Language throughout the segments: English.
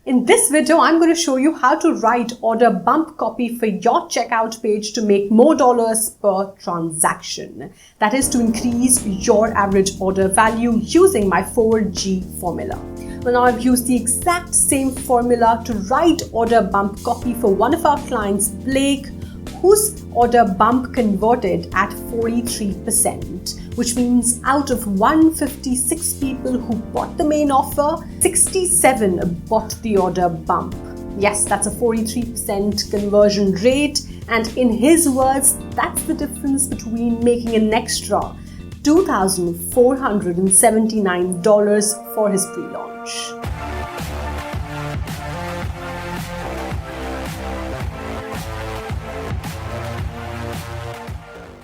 In this video, I'm going to show you how to write order bump copy for your checkout page to make more dollars per transaction. That is to increase your average order value using my 4G formula. Well, now I've used the exact same formula to write order bump copy for one of our clients, Blake, whose order bump converted at 43%, which means out of 156 people who bought the main offer, 67 bought the order bump. Yes, that's a 43% conversion rate, and in his words, that's the difference between making an extra $2,479 for his pre-launch.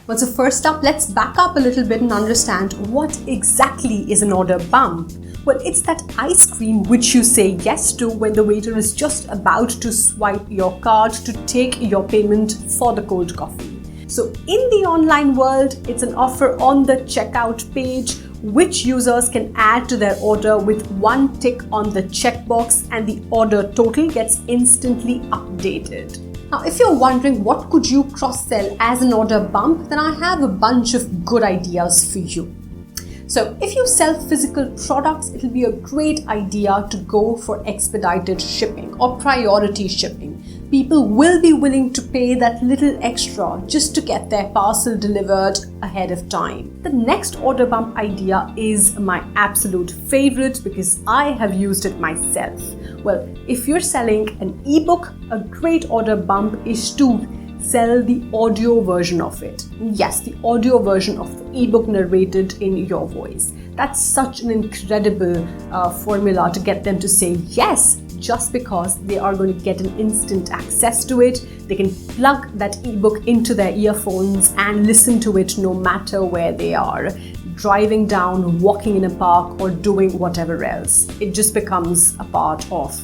Well, so first up, let's back up a little bit and understand what exactly is an order bump. Well, it's that ice cream which you say yes to when the waiter is just about to swipe your card to take your payment for the cold coffee. So in the online world, it's an offer on the checkout page which users can add to their order with one tick on the checkbox, and the order total gets instantly updated. Now, if you're wondering what could you cross-sell as an order bump, then I have a bunch of good ideas for you. So if you sell physical products, it'll be a great idea to go for expedited shipping or priority shipping. People will be willing to pay that little extra just to get their parcel delivered ahead of time. The next order bump idea is my absolute favorite because I have used it myself. Well, if you're selling an ebook, a great order bump is to sell the audio version of it. Yes, the audio version of the ebook narrated in your voice. That's such an incredible formula to get them to say yes, just because they are going to get an instant access to it. They can plug that ebook into their earphones and listen to it no matter where they are, driving down, walking in a park, or doing whatever else. It just becomes a part of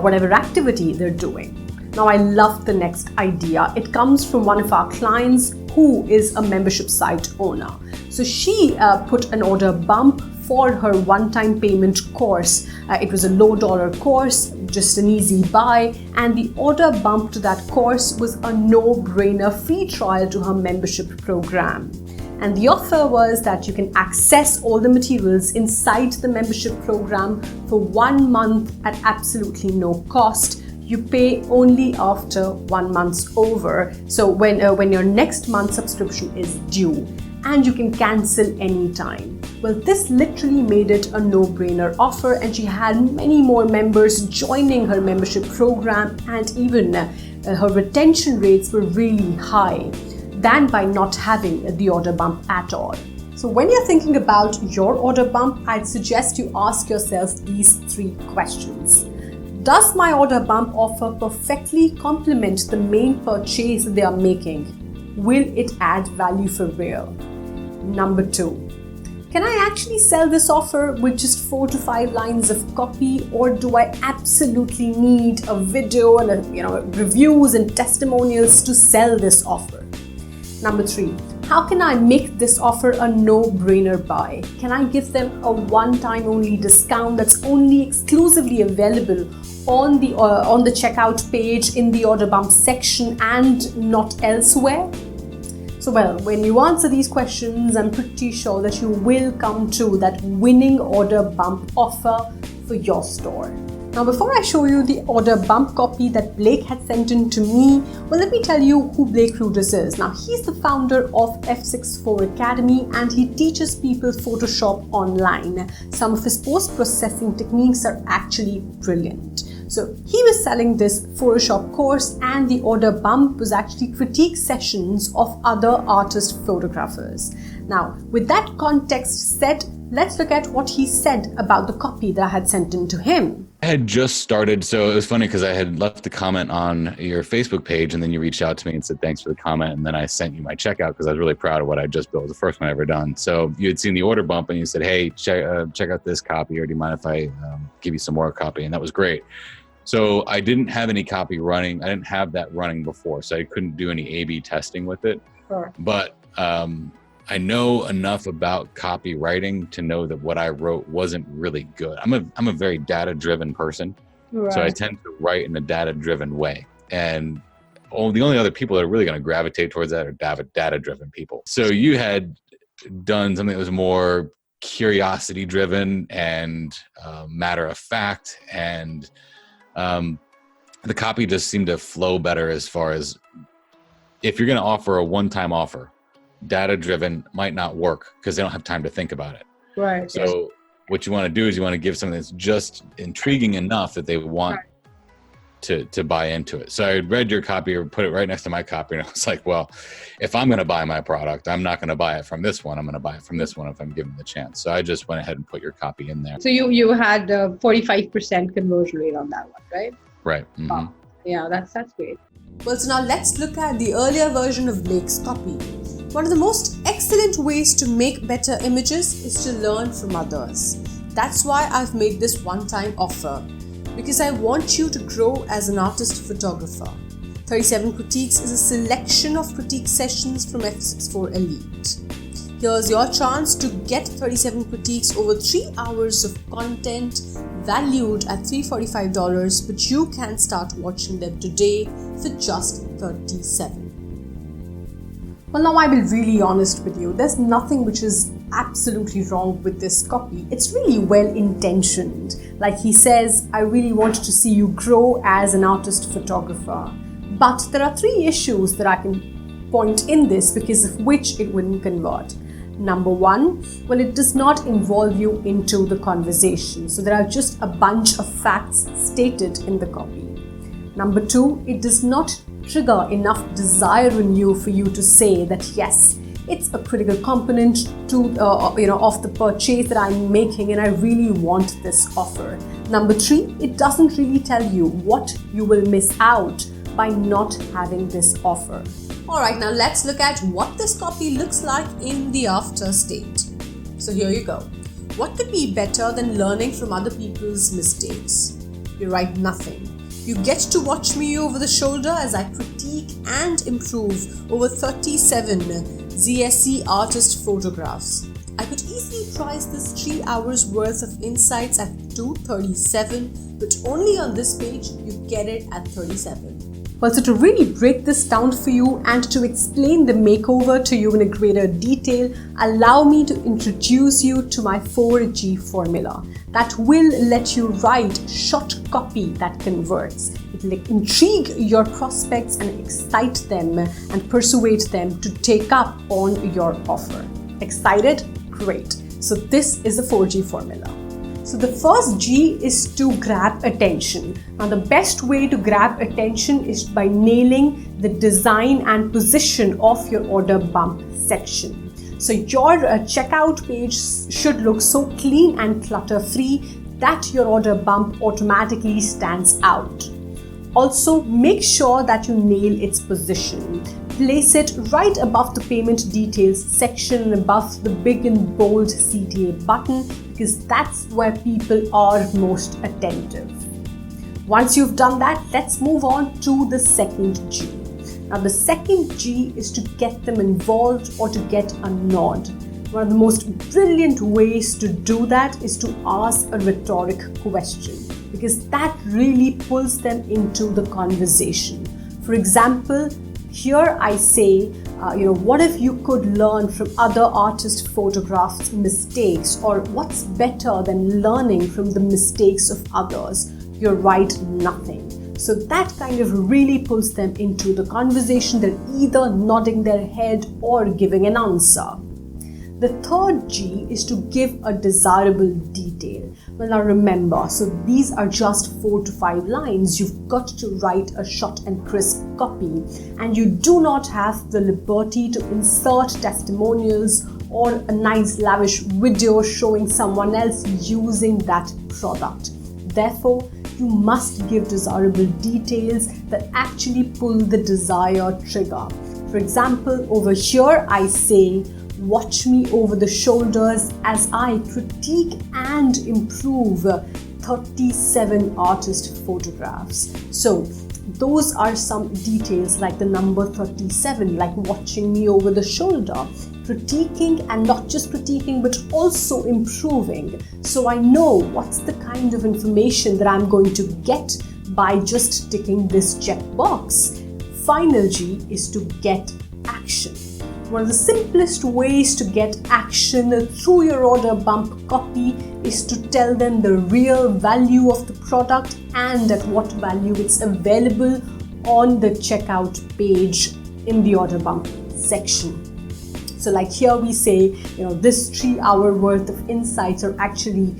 whatever activity they're doing. Now, I love the next idea. It comes from one of our clients who is a membership site owner. So she put an order bump for her one-time payment course. It was a low-dollar course, just an easy buy, and the order bump to that course was a no-brainer free trial to her membership program. And the offer was that you can access all the materials inside the membership program for 1 month at absolutely no cost. You pay only after 1 month's over. So when your next month's subscription is due, and you can cancel anytime. Well, this literally made it a no-brainer offer, and she had many more members joining her membership program, and even her retention rates were really high than by not having the order bump at all. So when you're thinking about your order bump, I'd suggest you ask yourself these 3 questions. Does my order bump offer perfectly complement the main purchase they are making? Will it add value for real? Number 2, can I actually sell this offer with just 4 to 5 lines of copy, or do I absolutely need a video and reviews and testimonials to sell this offer? Number 3, how can I make this offer a no-brainer buy? Can I give them a one-time only discount that's only exclusively available on the checkout page in the order bump section and not elsewhere? So well, when you answer these questions, I'm pretty sure that you will come to that winning order bump offer for your store. Now, before I show you the order bump copy that Blake had sent in to me, well, let me tell you who Blake Rudess is. Now, he's the founder of F64 Academy, and he teaches people Photoshop online. Some of his post-processing techniques are actually brilliant. So he was selling this Photoshop course, and the order bump was actually critique sessions of other artist photographers. Now, with that context set, let's look at what he said about the copy that I had sent in to him. I had just started, so it was funny because I had left the comment on your Facebook page, and then you reached out to me and said thanks for the comment, and then I sent you my checkout because I was really proud of what I just built. It was the first one I ever done. So you had seen the order bump, and you said, hey, check out this copy, or do you mind if I give you some more copy? And that was great. So I didn't have any copy running. I didn't have that running before, so I couldn't do any A/B testing with it. Sure. But I know enough about copywriting to know that what I wrote wasn't really good. I'm a very data-driven person. So I tend to write in a data-driven way. And the only other people that are really going to gravitate towards that are data-driven people. So you had done something that was more curiosity-driven and matter of fact, and the copy just seemed to flow better as far as if you're going to offer a one-time offer, data-driven might not work because they don't have time to think about it. Right. So what you want to do is you want to give something that's just intriguing enough that they want to buy into it. So I read your copy or put it right next to my copy, and I was like, well, if I'm going to buy my product, I'm not going to buy it from this one. I'm going to buy it from this one if I'm given the chance. So I just went ahead and put your copy in there. So you had a 45% conversion rate on that one, right? Right. Mm-hmm. Wow. Yeah, that's great. Well, so now let's look at the earlier version of Blake's copy. One of the most excellent ways to make better images is to learn from others. That's why I've made this one-time offer, because I want you to grow as an artist photographer. 37 Critiques is a selection of critique sessions from F64 Elite. Here's your chance to get 37 critiques over 3 hours of content valued at $345, but you can start watching them today for just $37. Well, now I will be really honest with you. There's nothing which is absolutely wrong with this copy. It's really well intentioned. Like he says, I really want to see you grow as an artist photographer. But there are 3 issues that I can point in this because of which it wouldn't convert. Number 1, well, it does not involve you into the conversation. So there are just a bunch of facts stated in the copy. Number 2, it does not trigger enough desire in you for you to say that yes, it's a critical component to of the purchase that I'm making and I really want this offer. Number 3, it doesn't really tell you what you will miss out by not having this offer. Alright, now let's look at what this copy looks like in the after state. So here you go. What could be better than learning from other people's mistakes? You write nothing. You get to watch me over the shoulder as I critique and improve over 37 ZSC artist photographs. I could easily price this 3 hours worth of insights at $237, but only on this page you get it at $37. Well, so to really break this down for you and to explain the makeover to you in a greater detail, allow me to introduce you to my 4G formula that will let you write short copy that converts. It will intrigue your prospects and excite them and persuade them to take up on your offer. Excited? Great. So this is the 4G formula. So the first G is to grab attention. Now the best way to grab attention is by nailing the design and position of your order bump section. So your checkout page should look so clean and clutter-free that your order bump automatically stands out. Also, make sure that you nail its position. Place it right above the payment details section and above the big and bold CTA button because that's where people are most attentive. Once you've done that, let's move on to the second G. Now the second G is to get them involved or to get a nod. One of the most brilliant ways to do that is to ask a rhetoric question because that really pulls them into the conversation. For example, here I say, what if you could learn from other artist photographs' mistakes, or what's better than learning from the mistakes of others? You write nothing. So that kind of really pulls them into the conversation. They're either nodding their head or giving an answer. The third G is to give a desirable detail. Well, now remember, so these are just 4 to 5 lines. You've got to write a short and crisp copy, and you do not have the liberty to insert testimonials or a nice lavish video showing someone else using that product. Therefore, you must give desirable details that actually pull the desired trigger. For example, over here I say, watch me over the shoulders as I critique and improve 37 artist photographs. So those are some details like the number 37, like watching me over the shoulder, critiquing, and not just critiquing but also improving. So I know what's the kind of information that I'm going to get by just ticking this checkbox. Final G is to get action. One of the simplest ways to get action through your order bump copy is to tell them the real value of the product and at what value it's available on the checkout page in the order bump section. So like here we say, this 3-hour worth of insights are actually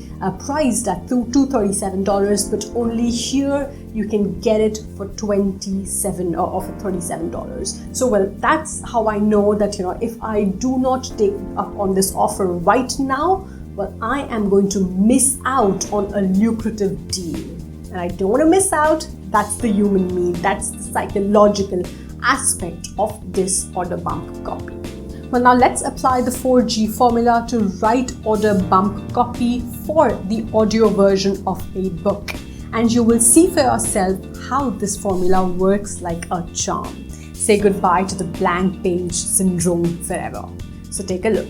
priced at $237, but only here you can get it for $37. So well, that's how I know that if I do not take up on this offer right now, well, I am going to miss out on a lucrative deal. And I don't want to miss out. That's the human me. That's the psychological aspect of this order bump copy. Well, now let's apply the 4G formula to write order bump copy for the audio version of a book. And you will see for yourself how this formula works like a charm. Say goodbye to the blank page syndrome forever. So take a look.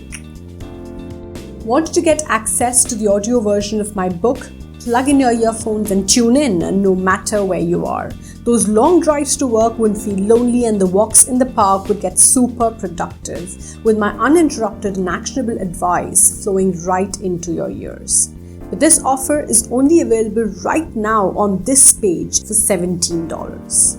Want to get access to the audio version of my book? Plug in your earphones and tune in, no matter where you are. Those long drives to work wouldn't feel lonely and the walks in the park would get super productive with my uninterrupted and actionable advice flowing right into your ears. But this offer is only available right now on this page for $17.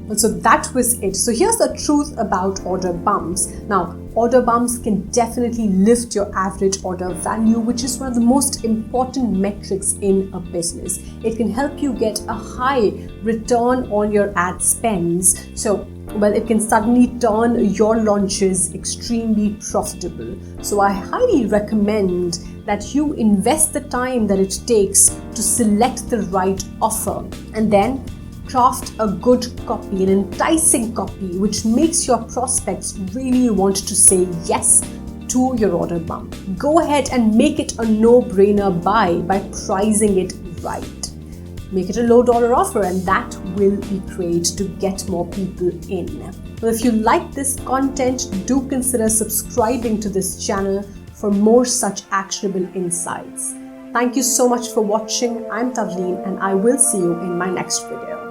And so that was it. So here's the truth about order bumps. Now, order bumps can definitely lift your average order value, which is one of the most important metrics in a business. It can help you get a high return on your ad spends. So, well, it can suddenly turn your launches extremely profitable. So I highly recommend that you invest the time that it takes to select the right offer and then craft a good copy, an enticing copy, which makes your prospects really want to say yes to your order bump. Go ahead and make it a no-brainer buy by pricing it right. Make it a low dollar offer, and that will be great to get more people in. Well, if you like this content, do consider subscribing to this channel for more such actionable insights. Thank you so much for watching. I'm Tavleen, and I will see you in my next video.